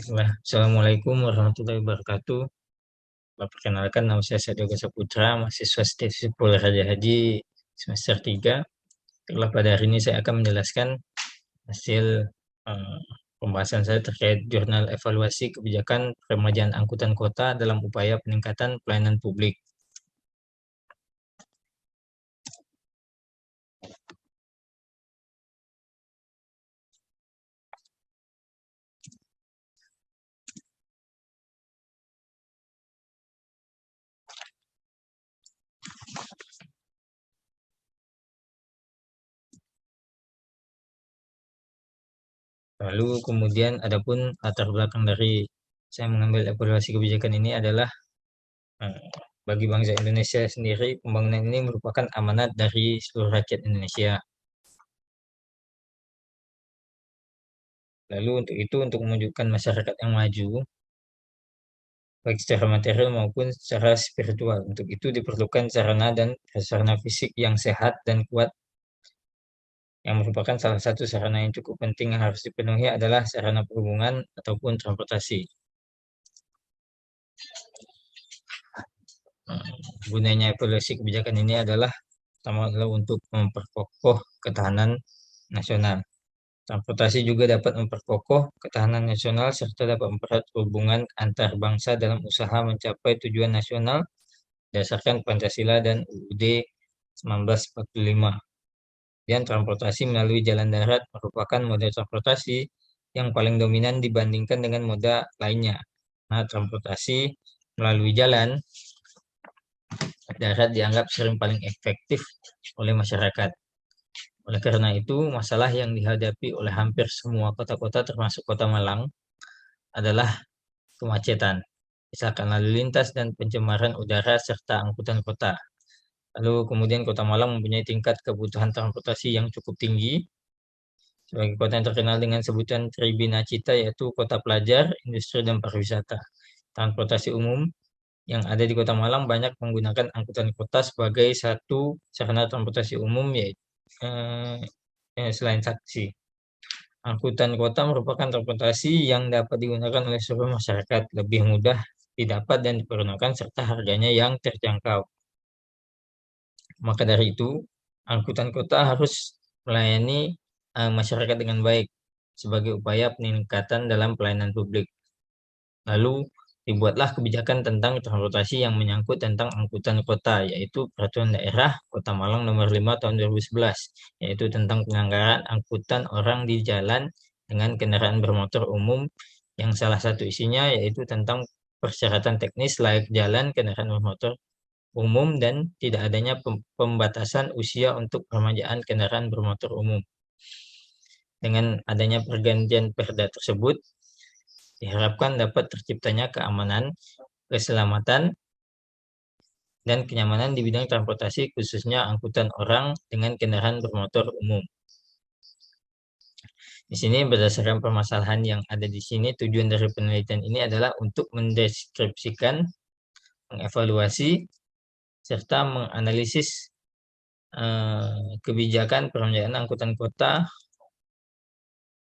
Assalamualaikum warahmatullahi wabarakatuh. Perkenalkan, nama saya Sadioga Saputra, mahasiswa Stasiun Raja Haji semester 3. Pada hari ini saya akan menjelaskan hasil eh, pembahasan saya terkait jurnal evaluasi kebijakan peremajaan angkutan kota dalam upaya peningkatan pelayanan publik. Lalu kemudian adapun latar belakang dari saya mengambil evaluasi kebijakan ini adalah eh, bagi bangsa Indonesia sendiri, pembangunan ini merupakan amanat dari seluruh rakyat Indonesia. Lalu untuk itu, untuk mewujudkan masyarakat yang maju, baik secara material maupun secara spiritual. Untuk itu diperlukan sarana dan prasarana fisik yang sehat dan kuat. Yang merupakan salah satu sarana yang cukup penting yang harus dipenuhi adalah sarana perhubungan ataupun transportasi. Gunanya evaluasi kebijakan ini adalah pertama adalah untuk memperkokoh ketahanan nasional. Transportasi juga dapat memperkokoh ketahanan nasional serta dapat mempererat hubungan antar bangsa dalam usaha mencapai tujuan nasional berdasarkan Pancasila dan UUD 1945. Dan transportasi melalui jalan darat merupakan moda transportasi yang paling dominan dibandingkan dengan moda lainnya. Nah, transportasi melalui jalan darat dianggap sering paling efektif oleh masyarakat. Oleh karena itu, masalah yang dihadapi oleh hampir semua kota-kota termasuk Kota Malang adalah kemacetan, misalkan lalu lintas dan pencemaran udara serta angkutan kota. Lalu kemudian Kota Malang mempunyai tingkat kebutuhan transportasi yang cukup tinggi. Sebagai kota yang terkenal dengan sebutan Tribinacita, yaitu kota pelajar, industri, dan pariwisata. Transportasi umum yang ada di Kota Malang banyak menggunakan angkutan kota sebagai satu sarana transportasi umum, yaitu selain taksi. Angkutan kota merupakan transportasi yang dapat digunakan oleh seluruh masyarakat, lebih mudah didapat dan dipergunakan serta harganya yang terjangkau. Maka dari itu, angkutan kota harus melayani masyarakat dengan baik sebagai upaya peningkatan dalam pelayanan publik. Lalu dibuatlah kebijakan tentang transportasi yang menyangkut tentang angkutan kota, yaitu Peraturan Daerah Kota Malang Nomor 5 Tahun 2011, yaitu tentang penyelenggaraan angkutan orang di jalan dengan kendaraan bermotor umum, yang salah satu isinya yaitu tentang persyaratan teknis layak jalan kendaraan bermotor umum dan tidak adanya pembatasan usia untuk peremajaan kendaraan bermotor umum. Dengan adanya pergantian perda tersebut, diharapkan dapat terciptanya keamanan, keselamatan, dan kenyamanan di bidang transportasi, khususnya angkutan orang dengan kendaraan bermotor umum. Di sini berdasarkan permasalahan yang ada di sini, tujuan dari penelitian ini adalah untuk mendeskripsikan, mengevaluasi, serta menganalisis kebijakan peremajaan angkutan kota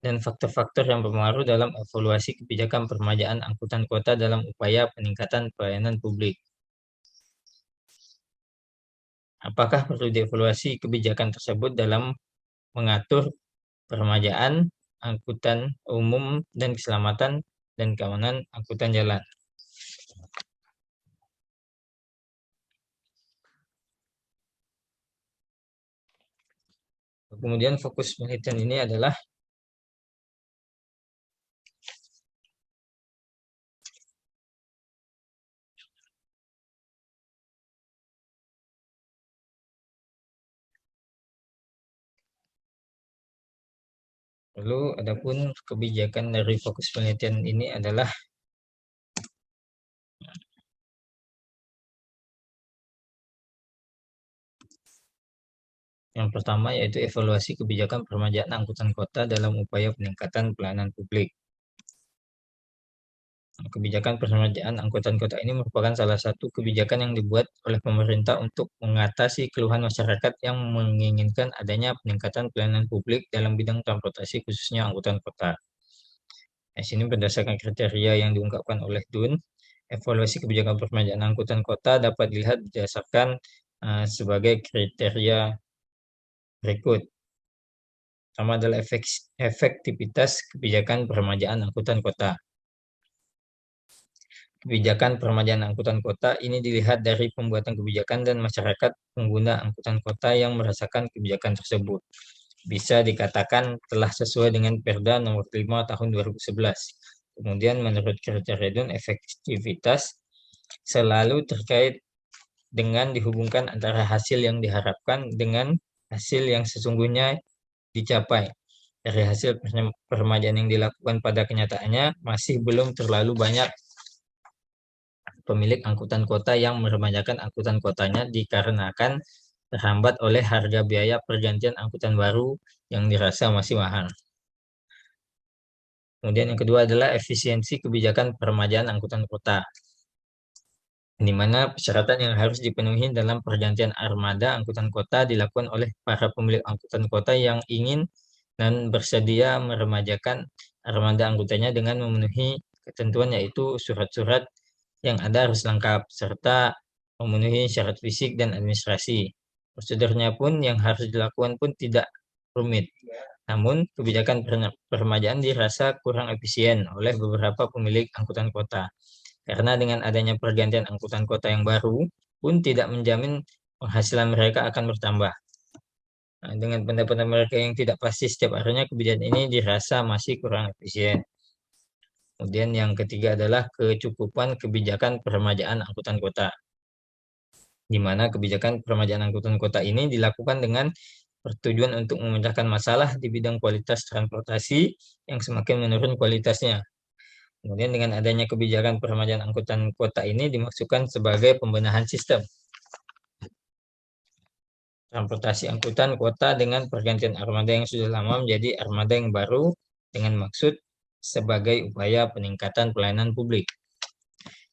dan faktor-faktor yang berpengaruh dalam evaluasi kebijakan peremajaan angkutan kota dalam upaya peningkatan pelayanan publik. Apakah perlu dievaluasi kebijakan tersebut dalam mengatur peremajaan angkutan umum dan keselamatan dan keamanan angkutan jalan? Kemudian fokus penelitian ini adalah lalu adapun kebijakan dari fokus penelitian ini adalah yang pertama, yaitu evaluasi kebijakan peremajaan angkutan kota dalam upaya peningkatan pelayanan publik. Kebijakan peremajaan angkutan kota ini merupakan salah satu kebijakan yang dibuat oleh pemerintah untuk mengatasi keluhan masyarakat yang menginginkan adanya peningkatan pelayanan publik dalam bidang transportasi, khususnya angkutan kota. Di sini berdasarkan kriteria yang diungkapkan oleh DUN, evaluasi kebijakan permajaan angkutan kota dapat dilihat berdasarkan sebagai kriteria berikut. Pertama adalah efektivitas kebijakan peremajaan angkutan kota. Kebijakan peremajaan angkutan kota ini dilihat dari pembuatan kebijakan dan masyarakat pengguna angkutan kota yang merasakan kebijakan tersebut. Bisa dikatakan telah sesuai dengan Perda Nomor 5 Tahun 2011. Kemudian menurut kriteria DUN, efektivitas selalu terkait dengan dihubungkan antara hasil yang diharapkan dengan hasil yang sesungguhnya dicapai. Dari hasil peremajaan yang dilakukan pada kenyataannya, masih belum terlalu banyak pemilik angkutan kota yang meremajakan angkutan kotanya dikarenakan terhambat oleh harga biaya pergantian angkutan baru yang dirasa masih mahal. Kemudian yang kedua adalah efisiensi kebijakan peremajaan angkutan kota, di mana persyaratan yang harus dipenuhi dalam pergantian armada angkutan kota dilakukan oleh para pemilik angkutan kota yang ingin dan bersedia meremajakan armada anggotanya dengan memenuhi ketentuan, yaitu surat-surat yang ada harus lengkap, serta memenuhi syarat fisik dan administrasi. Prosedurnya pun yang harus dilakukan pun tidak rumit. Namun, kebijakan peremajaan dirasa kurang efisien oleh beberapa pemilik angkutan kota. Karena dengan adanya pergantian angkutan kota yang baru pun tidak menjamin penghasilan mereka akan bertambah. Nah, dengan pendapatan mereka yang tidak pasti setiap harinya, kebijakan ini dirasa masih kurang efisien. Kemudian yang ketiga adalah kecukupan kebijakan peremajaan angkutan kota, di mana kebijakan peremajaan angkutan kota ini dilakukan dengan bertujuan untuk memecahkan masalah di bidang kualitas transportasi yang semakin menurun kualitasnya. Kemudian dengan adanya kebijakan peremajaan angkutan kota ini dimaksudkan sebagai pembenahan sistem transportasi angkutan kota dengan pergantian armada yang sudah lama menjadi armada yang baru dengan maksud sebagai upaya peningkatan pelayanan publik.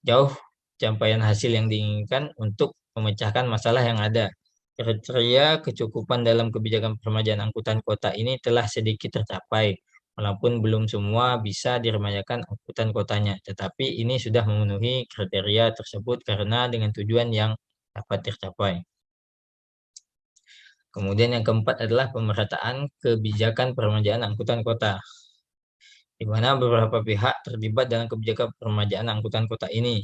Jauh capaian hasil yang diinginkan untuk memecahkan masalah yang ada. Kriteria kecukupan dalam kebijakan peremajaan angkutan kota ini telah sedikit tercapai, walaupun belum semua bisa diremajakan angkutan kotanya, tetapi ini sudah memenuhi kriteria tersebut karena dengan tujuan yang dapat tercapai. Kemudian yang keempat adalah pemerataan kebijakan peremajaan angkutan kota, di mana beberapa pihak terlibat dalam kebijakan peremajaan angkutan kota ini,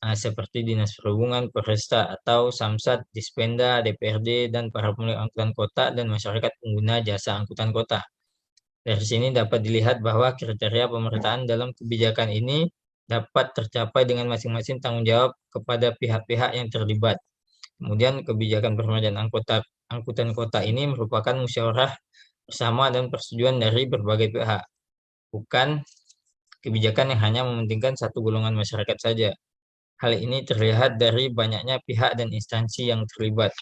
seperti Dinas Perhubungan, Peresta atau Samsat, Dispenda, DPRD, dan para pemilik angkutan kota dan masyarakat pengguna jasa angkutan kota. Dari sini dapat dilihat bahwa kriteria pemerataan dalam kebijakan ini dapat tercapai dengan masing-masing tanggung jawab kepada pihak-pihak yang terlibat. Kemudian kebijakan peremajaan angkutan kota ini merupakan musyawarah bersama dan persetujuan dari berbagai pihak, bukan kebijakan yang hanya mementingkan satu golongan masyarakat saja. Hal ini terlihat dari banyaknya pihak dan instansi yang terlibat.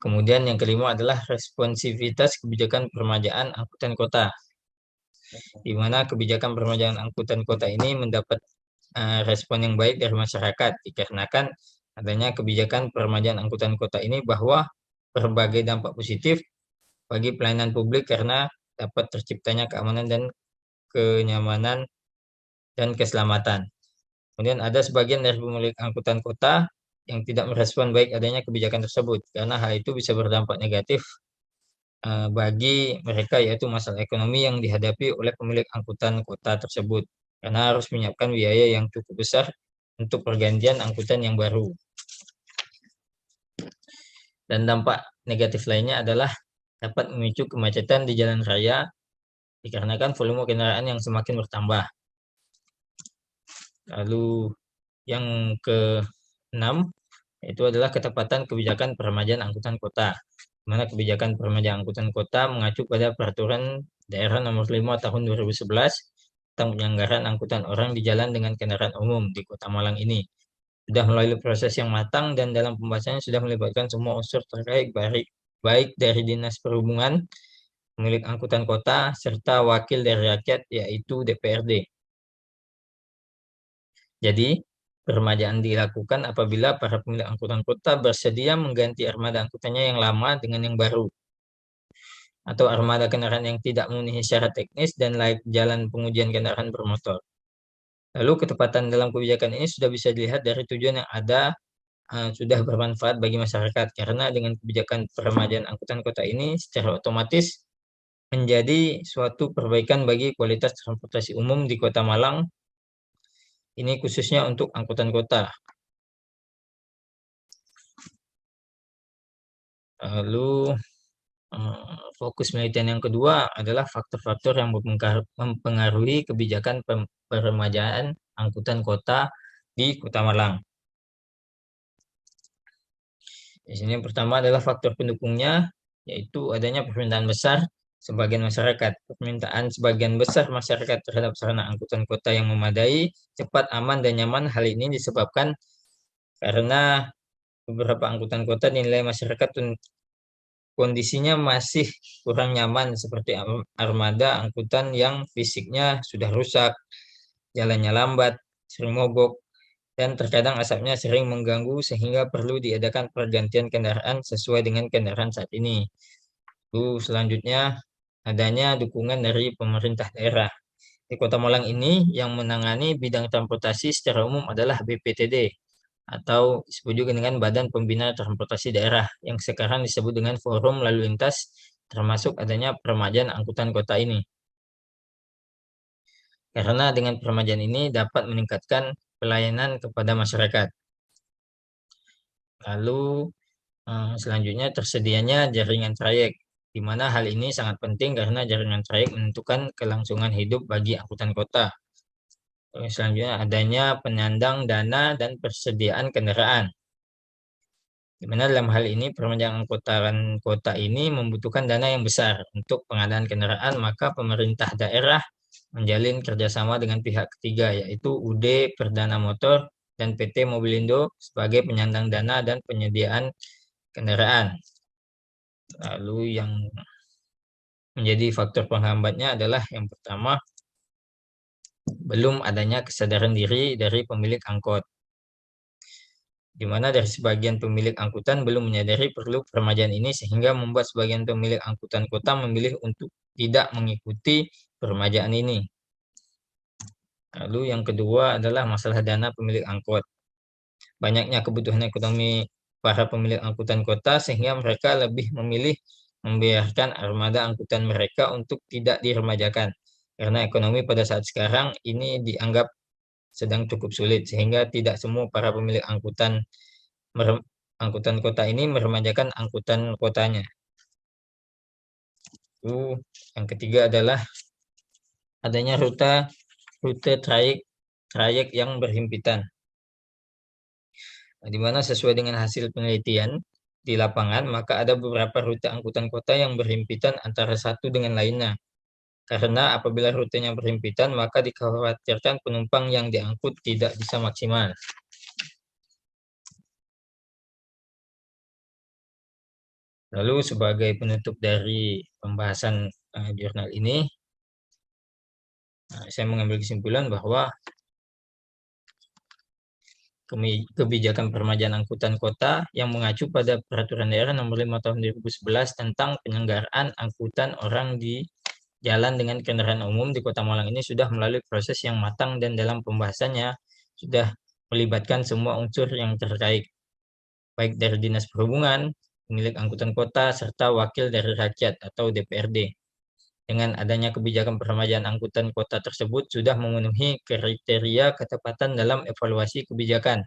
Kemudian yang kelima adalah responsivitas kebijakan peremajaan angkutan kota, di mana kebijakan peremajaan angkutan kota ini mendapat respon yang baik dari masyarakat dikarenakan adanya kebijakan peremajaan angkutan kota ini bahwa berbagai dampak positif bagi pelayanan publik karena dapat terciptanya keamanan dan kenyamanan dan keselamatan. Kemudian ada sebagian dari pemilik angkutan kota yang tidak merespon baik adanya kebijakan tersebut karena hal itu bisa berdampak negatif bagi mereka, yaitu masalah ekonomi yang dihadapi oleh pemilik angkutan kota tersebut karena harus menyiapkan biaya yang cukup besar untuk pergantian angkutan yang baru. Dan dampak negatif lainnya adalah dapat memicu kemacetan di jalan raya dikarenakan volume kendaraan yang semakin bertambah. Lalu yang ke-6 itu adalah ketepatan kebijakan peremajaan angkutan kota, di mana kebijakan peremajaan angkutan kota mengacu pada Peraturan Daerah Nomor 5 Tahun 2011 tentang penyelenggaraan angkutan orang di jalan dengan kendaraan umum di Kota Malang ini. Sudah melalui proses yang matang dan dalam pembahasannya sudah melibatkan semua unsur terkait, baik dari Dinas Perhubungan, pemilik angkutan kota, serta wakil dari rakyat, yaitu DPRD. Jadi, peremajaan dilakukan apabila para pemilik angkutan kota bersedia mengganti armada angkutannya yang lama dengan yang baru. atau armada kendaraan yang tidak memenuhi syarat teknis dan layak jalan pengujian kendaraan bermotor. Lalu ketepatan dalam kebijakan ini sudah bisa dilihat dari tujuan yang ada, sudah bermanfaat bagi masyarakat karena dengan kebijakan peremajaan angkutan kota ini secara otomatis menjadi suatu perbaikan bagi kualitas transportasi umum di Kota Malang, ini khususnya untuk angkutan kota. Lalu fokus penelitian yang kedua adalah faktor-faktor yang mempengaruhi kebijakan peremajaan angkutan kota di Kota Malang. Di sini yang pertama adalah faktor pendukungnya, yaitu adanya permintaan besar sebagian masyarakat. Permintaan sebagian besar masyarakat terhadap sarana angkutan kota yang memadai, cepat, aman, dan nyaman. Hal ini disebabkan karena beberapa angkutan kota dinilai masyarakat kondisinya masih kurang nyaman seperti armada angkutan yang fisiknya sudah rusak, jalannya lambat, sering mogok, dan terkadang asapnya sering mengganggu sehingga perlu diadakan pergantian kendaraan sesuai dengan kendaraan saat ini. Lalu selanjutnya adanya dukungan dari pemerintah daerah. Di Kota Malang ini yang menangani bidang transportasi secara umum adalah BPTD atau disebut juga dengan Badan Pembina Transportasi Daerah yang sekarang disebut dengan Forum Lalu Lintas, termasuk adanya peremajaan angkutan kota ini. Karena dengan peremajaan ini dapat meningkatkan pelayanan kepada masyarakat. Lalu selanjutnya tersedianya jaringan trayek, di mana hal ini sangat penting karena jaringan trayek menentukan kelangsungan hidup bagi angkutan kota. Selanjutnya adanya penyandang dana dan persediaan kendaraan. Di mana dalam hal ini peremajaan angkutan kota ini membutuhkan dana yang besar untuk pengadaan kendaraan, maka pemerintah daerah menjalin kerjasama dengan pihak ketiga, yaitu UD Perdana Motor dan PT Mobilindo sebagai penyandang dana dan penyediaan kendaraan. Lalu yang menjadi faktor penghambatnya adalah yang pertama, belum adanya kesadaran diri dari pemilik angkot, di mana dari sebagian pemilik angkutan belum menyadari perlu peremajaan ini sehingga membuat sebagian pemilik angkutan kota memilih untuk tidak mengikuti peremajaan ini. Lalu yang kedua adalah masalah dana pemilik angkot. Banyaknya kebutuhan ekonomi para pemilik angkutan kota sehingga mereka lebih memilih membiarkan armada angkutan mereka untuk tidak diremajakan. Karena ekonomi pada saat sekarang ini dianggap sedang cukup sulit sehingga tidak semua para pemilik angkutan kota ini meremajakan angkutan kotanya. Lalu yang ketiga adalah adanya rute trayek yang berhimpitan. Di mana sesuai dengan hasil penelitian di lapangan, maka ada beberapa rute angkutan kota yang berhimpitan antara satu dengan lainnya. Karena apabila rutenya berhimpitan, maka dikhawatirkan penumpang yang diangkut tidak bisa maksimal. Lalu sebagai penutup dari pembahasan jurnal ini, saya mengambil kesimpulan bahwa kebijakan peremajaan angkutan kota yang mengacu pada Peraturan Daerah Nomor 5 Tahun 2011 tentang penyelenggaraan angkutan orang di jalan dengan kendaraan umum di Kota Malang ini sudah melalui proses yang matang dan dalam pembahasannya sudah melibatkan semua unsur yang terkait, baik dari Dinas Perhubungan, pemilik angkutan kota, serta wakil dari rakyat atau DPRD. Dengan adanya kebijakan peremajaan angkutan kota tersebut sudah memenuhi kriteria ketepatan dalam evaluasi kebijakan,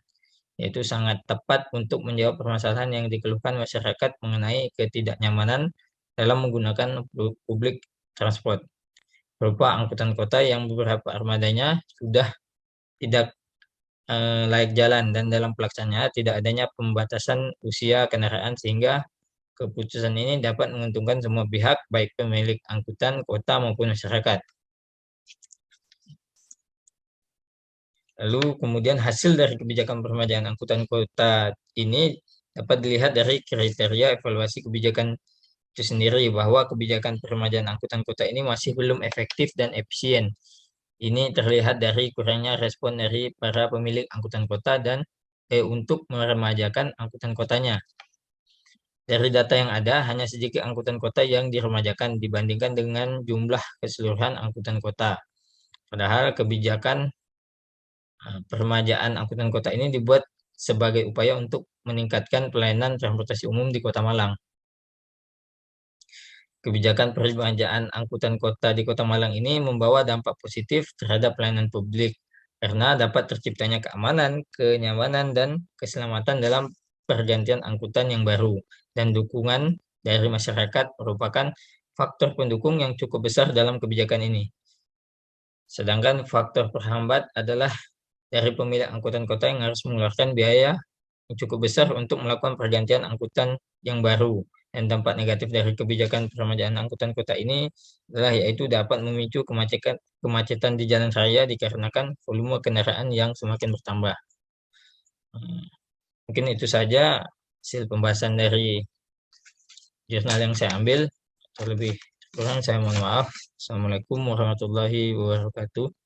yaitu sangat tepat untuk menjawab permasalahan yang dikeluhkan masyarakat mengenai ketidaknyamanan dalam menggunakan publik transport, berupa angkutan kota yang beberapa armadanya sudah tidak layak jalan dan dalam pelaksanaannya tidak adanya pembatasan usia kendaraan sehingga keputusan ini dapat menguntungkan semua pihak, baik pemilik angkutan kota maupun masyarakat. Lalu kemudian hasil dari kebijakan peremajaan angkutan kota ini dapat dilihat dari kriteria evaluasi kebijakan itu sendiri, bahwa kebijakan peremajaan angkutan kota ini masih belum efektif dan efisien. Ini terlihat dari kurangnya respon dari para pemilik angkutan kota dan untuk meremajakan angkutan kotanya. Dari data yang ada, hanya sedikit angkutan kota yang diremajakan dibandingkan dengan jumlah keseluruhan angkutan kota. Padahal kebijakan peremajaan angkutan kota ini dibuat sebagai upaya untuk meningkatkan pelayanan transportasi umum di Kota Malang. Kebijakan peremajaan angkutan kota di Kota Malang ini membawa dampak positif terhadap pelayanan publik karena dapat terciptanya keamanan, kenyamanan, dan keselamatan dalam pergantian angkutan yang baru. Dan dukungan dari masyarakat merupakan faktor pendukung yang cukup besar dalam kebijakan ini. Sedangkan faktor perhambat adalah dari pemilik angkutan kota yang harus mengeluarkan biaya yang cukup besar untuk melakukan pergantian angkutan yang baru. Dan dampak negatif dari kebijakan peremajaan angkutan kota ini adalah yaitu dapat memicu kemacetan di jalan raya dikarenakan volume kendaraan yang semakin bertambah. Mungkin itu saja hasil pembahasan dari jurnal yang saya ambil. Terlebih kurang saya mohon maaf. Assalamualaikum warahmatullahi wabarakatuh.